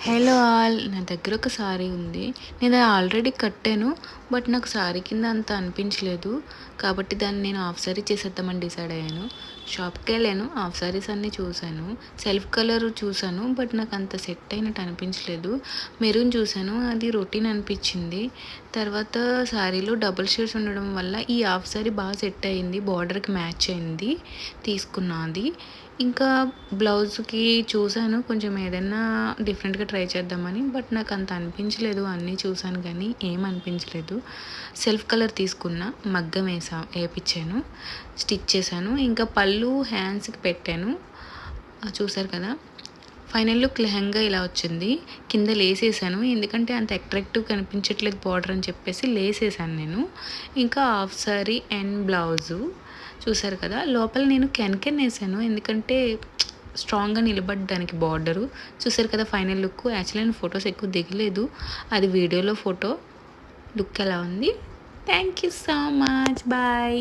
Hello all, నా దగ్గర ఒక సారీ ఉంది. నేను అది ఆల్రెడీ కట్టాను. బట్ నాకు సారీ కింద అంత అనిపించలేదు. కాబట్టి దాన్ని నేను హాఫ్ సారీ చేసేద్దామని డిసైడ్ అయ్యాను. షాప్కి వెళ్ళాను, హాఫ్ సారీస్ అన్నీ చూశాను. సెల్ఫ్ కలర్ చూశాను, బట్ నాకు అంత సెట్ అయినట్టు అనిపించలేదు. మెరూన్ చూశాను, అది రొటీన్ అనిపించింది. తర్వాత సారీలో డబుల్ షేడ్స్ ఉండడం వల్ల ఈ హాఫ్ సారీ బాగా సెట్ అయింది, బార్డర్కి మ్యాచ్ అయింది, తీసుకున్నది. ఇంకా బ్లౌజ్కి చూశాను కొంచెం ఏదైనా డిఫరెంట్గా ట్రై చేద్దామని. బట్ నాకు అంత అనిపించలేదు. అన్నీ చూశాను కానీ ఏం అనిపించలేదు. సెల్ఫ్ కలర్ తీసుకున్న, మగ్గం వేపించాను, స్టిచ్ చేశాను. ఇంకా పళ్ళు హ్యాండ్స్కి పెట్టాను, చూసారు కదా. ఫైనల్ లుక్ లెహంగా ఇలా వచ్చింది. కింద లేసేసాను, ఎందుకంటే అంత అట్రాక్టివ్ కనిపించట్లేదు బార్డర్ అని చెప్పేసి లేసేసాను నేను. ఇంకా హాఫ్ సారీ అండ్ బ్లౌజు చూసారు కదా. లోపల నేను కెన్ వేసాను, ఎందుకంటే స్ట్రాంగ్గా నిలబడడానికి బార్డరు. చూసారు కదా ఫైనల్ లుక్. యాక్చువల్లీ నేను ఫొటోస్ ఎక్కువ దిగలేదు, అది వీడియోలో ఫోటో. లుక్ ఎలా ఉంది? Thank you so much, bye.